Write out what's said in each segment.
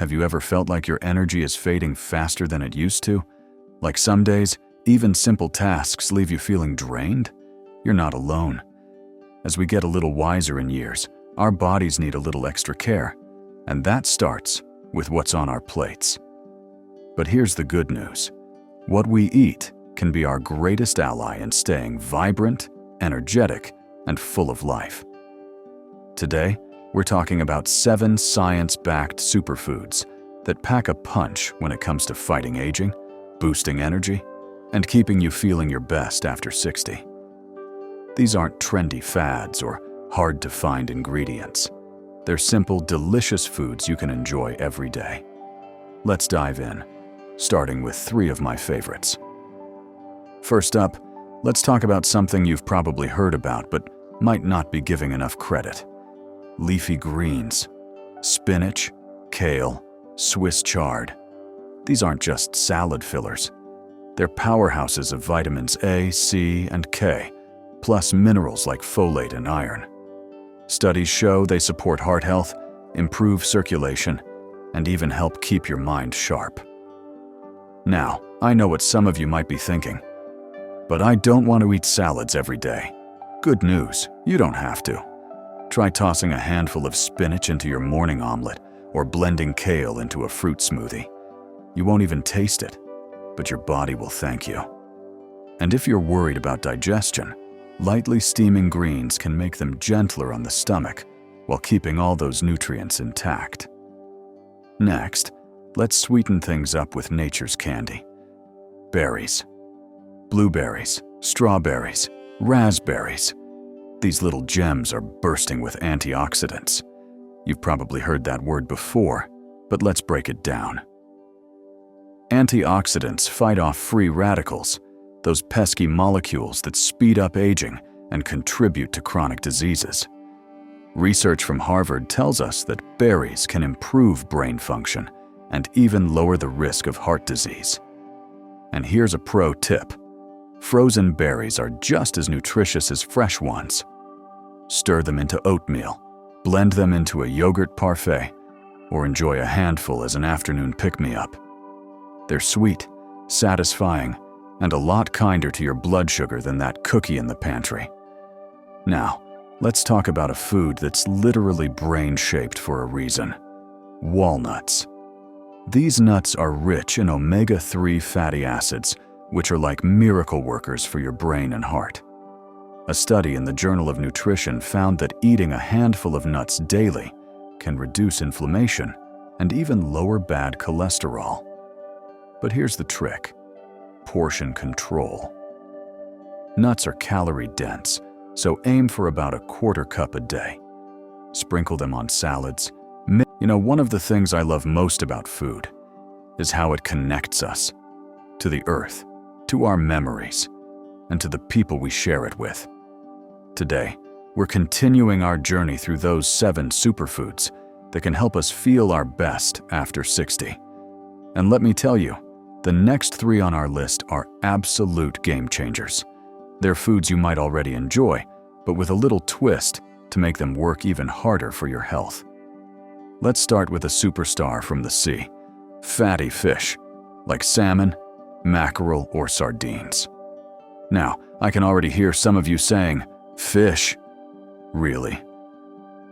Have you ever felt like your energy is fading faster than it used to? Like some days, even simple tasks leave you feeling drained? You're not alone. As we get a little wiser in years, our bodies need a little extra care, and that starts with what's on our plates. But here's the good news. What we eat can be our greatest ally in staying vibrant, energetic, and full of life. Today, we're talking about 7 science-backed superfoods that pack a punch when it comes to fighting aging, boosting energy, and keeping you feeling your best after 60. These aren't trendy fads or hard-to-find ingredients. They're simple, delicious foods you can enjoy every day. Let's dive in, starting with 3 of my favorites. First up, let's talk about something you've probably heard about but might not be giving enough credit. Leafy greens, spinach, kale, Swiss chard. These aren't just salad fillers. They're powerhouses of vitamins A, C, and K, plus minerals like folate and iron. Studies show they support heart health, improve circulation, and even help keep your mind sharp. Now, I know what some of you might be thinking, but I don't want to eat salads every day. Good news, you don't have to. Try tossing a handful of spinach into your morning omelet or blending kale into a fruit smoothie. You won't even taste it, but your body will thank you. And if you're worried about digestion, lightly steaming greens can make them gentler on the stomach while keeping all those nutrients intact. Next, let's sweeten things up with nature's candy. Berries. Blueberries, strawberries, raspberries. These little gems are bursting with antioxidants. You've probably heard that word before, but let's break it down. Antioxidants fight off free radicals, those pesky molecules that speed up aging and contribute to chronic diseases. Research from Harvard tells us that berries can improve brain function and even lower the risk of heart disease. And here's a pro tip. Frozen berries are just as nutritious as fresh ones. Stir them into oatmeal, blend them into a yogurt parfait, or enjoy a handful as an afternoon pick-me-up. They're sweet, satisfying, and a lot kinder to your blood sugar than that cookie in the pantry. Now, let's talk about a food that's literally brain-shaped for a reason. Walnuts. These nuts are rich in omega-3 fatty acids, which are like miracle workers for your brain and heart. A study in the Journal of Nutrition found that eating a handful of nuts daily can reduce inflammation and even lower bad cholesterol. But here's the trick: portion control. Nuts are calorie-dense, so aim for about a quarter cup a day. Sprinkle them on salads. One of the things I love most about food is how it connects us to the earth, to our memories, and to the people we share it with. Today, we're continuing our journey through those 7 superfoods that can help us feel our best after 60. And let me tell you, the next 3 on our list are absolute game changers. They're foods you might already enjoy, but with a little twist to make them work even harder for your health. Let's start with a superstar from the sea, fatty fish, like salmon, mackerel, or sardines. Now, I can already hear some of you saying, "Fish? Really?"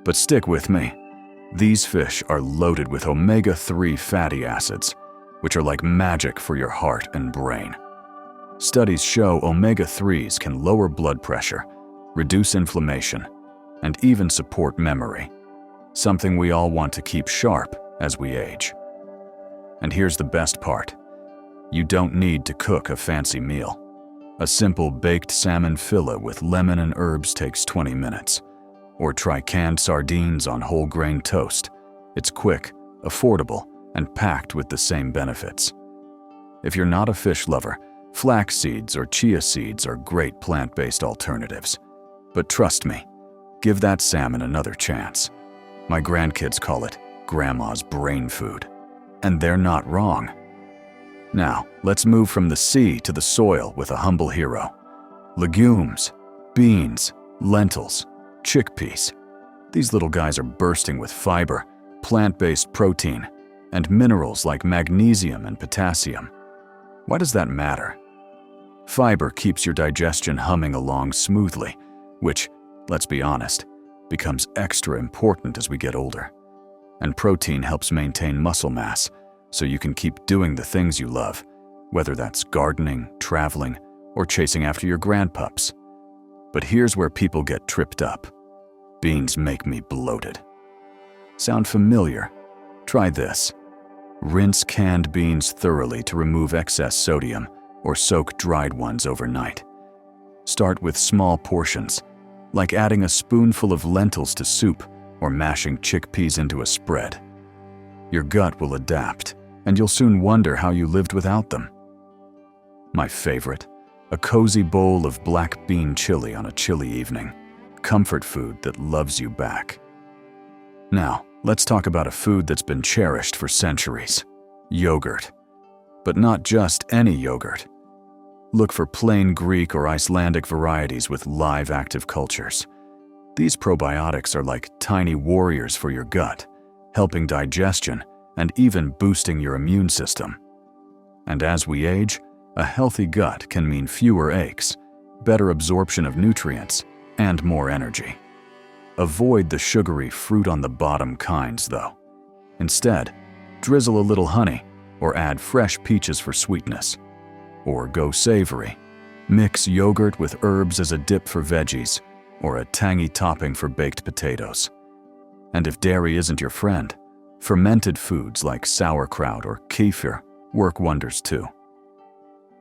But stick with me. These fish are loaded with omega-3 fatty acids, which are like magic for your heart and brain. Studies show omega-3s can lower blood pressure, reduce inflammation, and even support memory, something we all want to keep sharp as we age. And here's the best part. You don't need to cook a fancy meal. A simple baked salmon fillet with lemon and herbs takes 20 minutes. Or try canned sardines on whole grain toast. It's quick, affordable, and packed with the same benefits. If you're not a fish lover, flax seeds or chia seeds are great plant-based alternatives. But trust me, give that salmon another chance. My grandkids call it Grandma's brain food. And they're not wrong. Now, let's move from the sea to the soil with a humble hero. Legumes, beans, lentils, chickpeas. These little guys are bursting with fiber, plant-based protein, and minerals like magnesium and potassium. Why does that matter? Fiber keeps your digestion humming along smoothly, which, let's be honest, becomes extra important as we get older. And protein helps maintain muscle mass, so you can keep doing the things you love, whether that's gardening, traveling, or chasing after your grandpups. But here's where people get tripped up. Beans make me bloated. Sound familiar? Try this. Rinse canned beans thoroughly to remove excess sodium, or soak dried ones overnight. Start with small portions, like adding a spoonful of lentils to soup or mashing chickpeas into a spread. Your gut will adapt, and you'll soon wonder how you lived without them. My favorite, a cozy bowl of black bean chili on a chilly evening. Comfort food that loves you back. Now, let's talk about a food that's been cherished for centuries. Yogurt. But not just any yogurt. Look for plain Greek or Icelandic varieties with live active cultures. These probiotics are like tiny warriors for your gut, helping digestion and even boosting your immune system. And as we age, a healthy gut can mean fewer aches, better absorption of nutrients, and more energy. Avoid the sugary fruit-on-the-bottom kinds, though. Instead, drizzle a little honey or add fresh peaches for sweetness. Or go savory. Mix yogurt with herbs as a dip for veggies or a tangy topping for baked potatoes. And if dairy isn't your friend, fermented foods like sauerkraut or kefir work wonders too.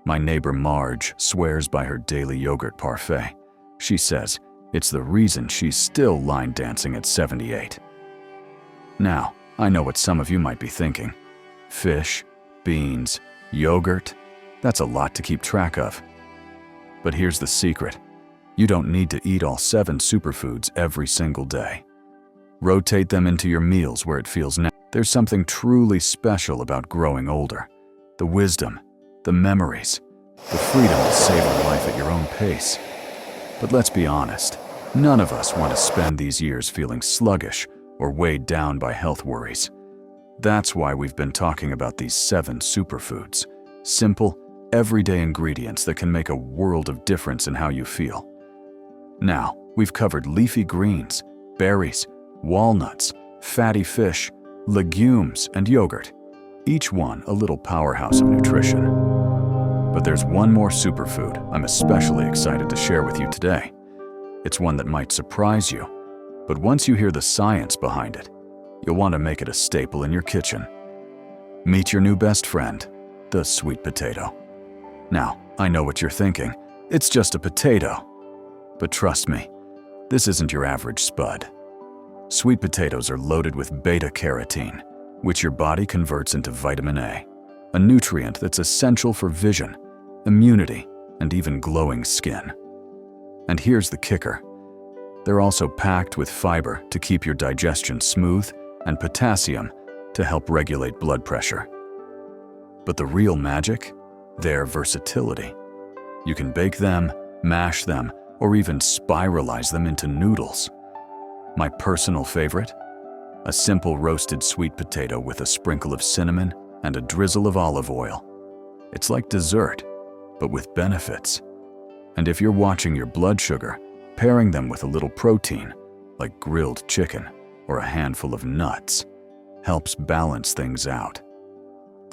My neighbor Marge swears by her daily yogurt parfait. She says it's the reason she's still line dancing at 78. Now, I know what some of you might be thinking. Fish, beans, yogurt, that's a lot to keep track of. But here's the secret. You don't need to eat all 7 superfoods every single day. Rotate them into your meals where it feels natural. There's something truly special about growing older. The wisdom, the memories, the freedom to savor life at your own pace. But let's be honest, none of us want to spend these years feeling sluggish or weighed down by health worries. That's why we've been talking about these 7 superfoods. Simple, everyday ingredients that can make a world of difference in how you feel. Now, we've covered leafy greens, berries, walnuts, fatty fish, legumes, and yogurt, each one a little powerhouse of nutrition. But there's one more superfood I'm especially excited to share with you today. It's one that might surprise you, but once you hear the science behind it, you'll want to make it a staple in your kitchen. Meet your new best friend, the sweet potato. Now, I know what you're thinking. It's just a potato. But trust me, this isn't your average spud. Sweet potatoes are loaded with beta-carotene, which your body converts into vitamin A, a nutrient that's essential for vision, immunity, and even glowing skin. And here's the kicker. They're also packed with fiber to keep your digestion smooth and potassium to help regulate blood pressure. But the real magic? Their versatility. You can bake them, mash them, or even spiralize them into noodles. My personal favorite? A simple roasted sweet potato with a sprinkle of cinnamon and a drizzle of olive oil. It's like dessert, but with benefits. And if you're watching your blood sugar, pairing them with a little protein, like grilled chicken or a handful of nuts, helps balance things out.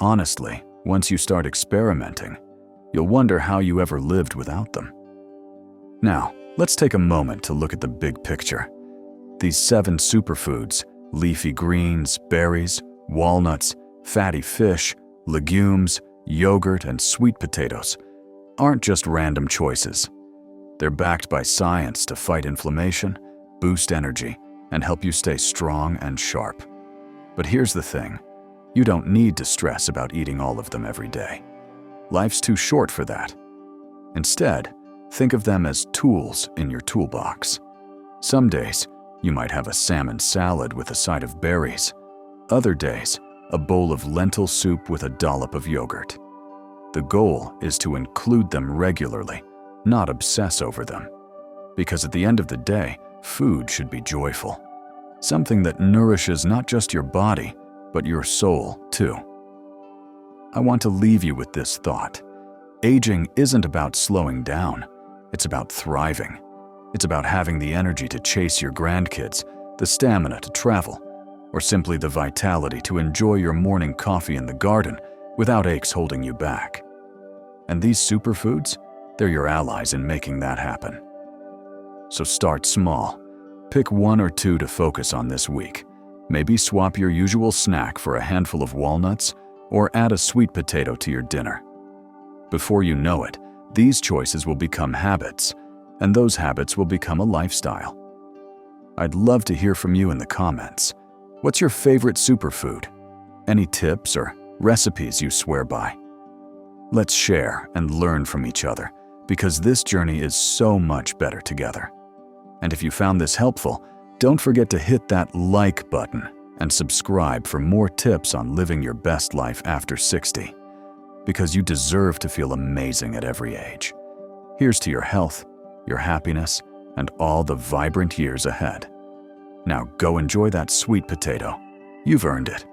Honestly, once you start experimenting, you'll wonder how you ever lived without them. Now, let's take a moment to look at the big picture. These 7 superfoods, leafy greens, berries, walnuts, fatty fish, legumes, yogurt, and sweet potatoes, aren't just random choices. They're backed by science to fight inflammation, boost energy, and help you stay strong and sharp. But here's the thing. You don't need to stress about eating all of them every day. Life's too short for that. Instead, think of them as tools in your toolbox. Some days, you might have a salmon salad with a side of berries. Other days, a bowl of lentil soup with a dollop of yogurt. The goal is to include them regularly, not obsess over them. Because at the end of the day, food should be joyful. Something that nourishes not just your body, but your soul too. I want to leave you with this thought. Aging isn't about slowing down. It's about thriving. It's about having the energy to chase your grandkids, the stamina to travel, or simply the vitality to enjoy your morning coffee in the garden without aches holding you back. And these superfoods, they're your allies in making that happen. So start small. Pick 1 or 2 to focus on this week. Maybe swap your usual snack for a handful of walnuts, or add a sweet potato to your dinner. Before you know it, these choices will become habits, and those habits will become a lifestyle. I'd love to hear from you in the comments. What's your favorite superfood? Any tips or recipes you swear by? Let's share and learn from each other, because this journey is so much better together. And if you found this helpful, don't forget to hit that like button and subscribe for more tips on living your best life after 60, because you deserve to feel amazing at every age. Here's to your health, your happiness, and all the vibrant years ahead. Now go enjoy that sweet potato. You've earned it.